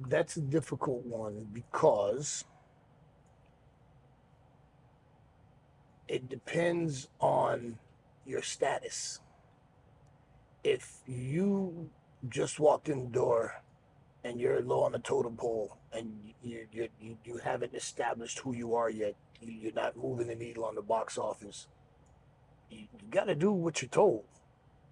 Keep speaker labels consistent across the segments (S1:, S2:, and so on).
S1: That's a difficult one because it depends on your status. If you just walked in the door and you're low on the totem pole and you haven't established who you are yet, you're not moving the needle on the box office, you got to do what you're told.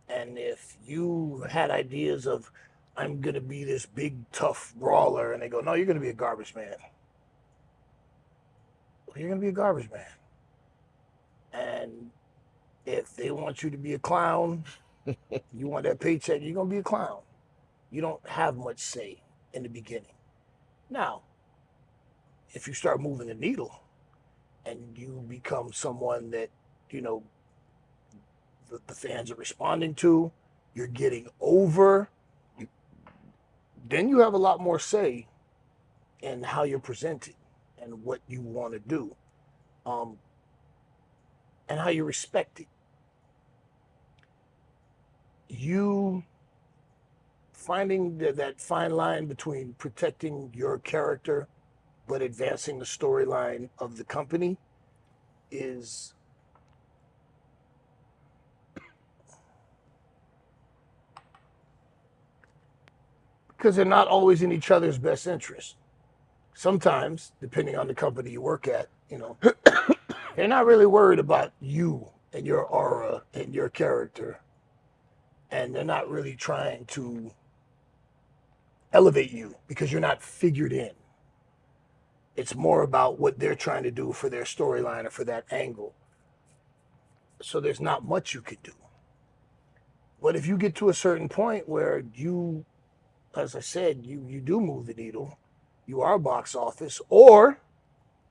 S1: And if you had ideas of, I'm going to be this big, tough brawler, and they go, no, you're going to be a garbage man. Well, you're going to be a garbage man. And if they want you to be a clown, you want that paycheck, you're going to be a clown. You don't have much say in the beginning. Now, if you start moving the needle and you become someone that, you know, the fans are responding to, you're getting over, then you have a lot more say in how you're presented and what you want to do, um, and how you're respected. You finding that fine line between protecting your character but advancing the storyline of the company is because they're not always in each other's best interest. Sometimes, depending on the company you work at, you know, they're not really worried about you and your aura and your character, and they're not really trying to elevate you because you're not figured in. It's more about what they're trying to do for their storyline or for that angle. So there's not much you could do. But if you get to a certain point where you, as I said, you do move the needle, you are box office, or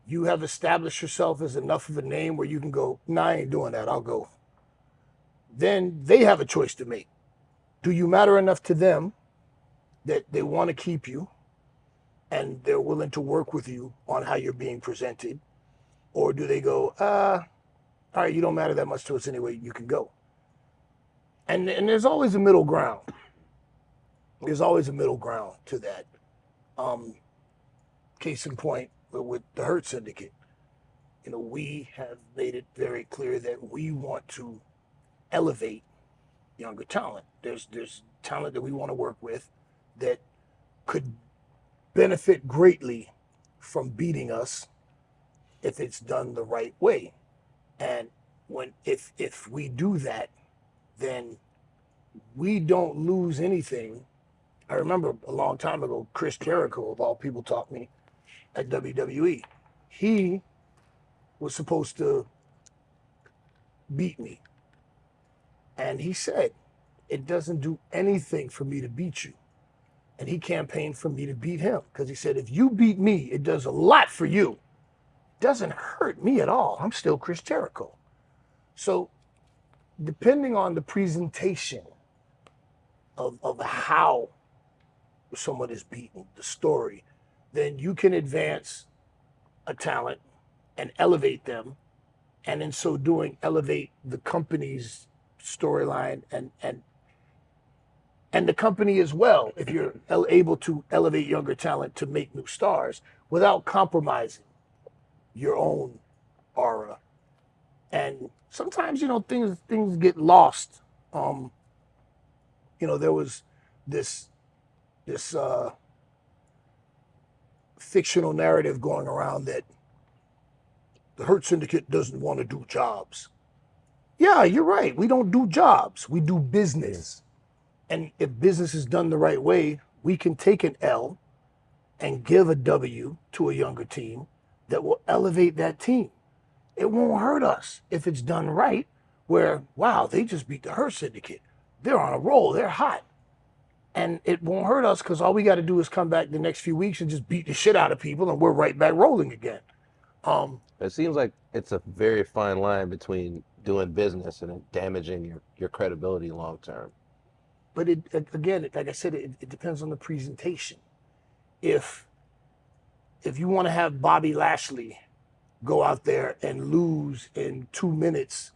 S1: you have established yourself as enough of a name where you can go, nah, I ain't doing that, I'll go. Then they have a choice to make. Do you matter enough to them that they want to keep you and they're willing to work with you on how you're being presented? Or do they go, all right, you don't matter that much to us anyway, you can go. And there's always a middle ground. There's always a middle ground to that. Case in point, with the Hurt Syndicate, you know, we have made it very clear that we want to elevate younger talent. There's talent that we want to work with that could benefit greatly from beating us if it's done the right way. And if we do that, then we don't lose anything. I remember a long time ago, Chris Jericho, of all people, taught me at WWE. He was supposed to beat me. And he said, it doesn't do anything for me to beat you. And he campaigned for me to beat him because he said, if you beat me, it does a lot for you. It doesn't hurt me at all. I'm still Chris Jericho. So depending on the presentation of how someone is beaten, the story, then you can advance a talent and elevate them, and in so doing, elevate the company's storyline and the company as well, if you're able to elevate younger talent to make new stars without compromising your own aura. And sometimes, you know, things get lost. You know, there was this fictional narrative going around that the Hurt Syndicate doesn't want to do jobs. Yeah, you're right. We don't do jobs. We do business. And if business is done the right way, we can take an L and give a W to a younger team that will elevate that team. It won't hurt us if it's done right, where, wow, they just beat the Hurt Syndicate. They're on a roll. They're hot. And it won't hurt us because all we got to do is come back the next few weeks and just beat the shit out of people, and we're right back rolling again.
S2: It seems like it's a very fine line between doing business and damaging your credibility long term.
S1: But again, like I said, it depends on the presentation. If you want to have Bobby Lashley go out there and lose in 2 minutes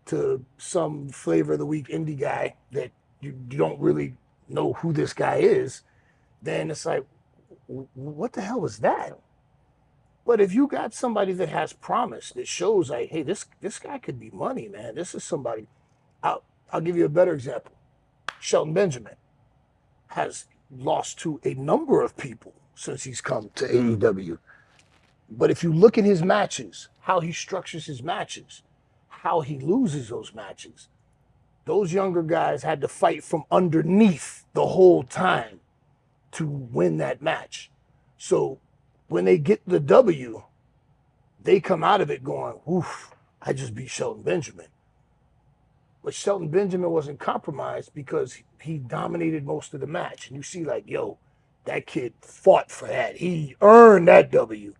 S1: to some flavor of the week indie guy that you don't really know who this guy is, then it's like, what the hell was that? But if you got somebody that has promise, that shows like, hey, this guy could be money, man. This is somebody. I'll give you a better example. Shelton Benjamin has lost to a number of people since he's come to AEW. But if you look at his matches, how he structures his matches, how he loses those matches, those younger guys had to fight from underneath the whole time to win that match. So when they get the W, they come out of it going, oof, I just beat Shelton Benjamin. But Shelton Benjamin wasn't compromised because he dominated most of the match. And you see, like, yo, that kid fought for that. He earned that W.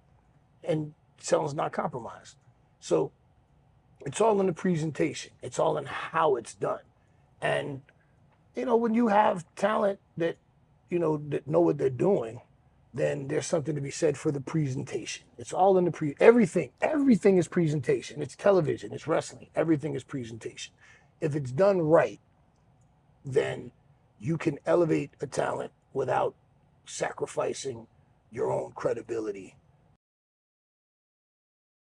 S1: And Shelton's not compromised. So it's all in the presentation. It's all in how it's done. And, when you have talent that, that know what they're doing, then there's something to be said for the presentation. It's all in the everything is presentation. It's television, it's wrestling. Everything is presentation. If it's done right, then you can elevate a talent without sacrificing your own credibility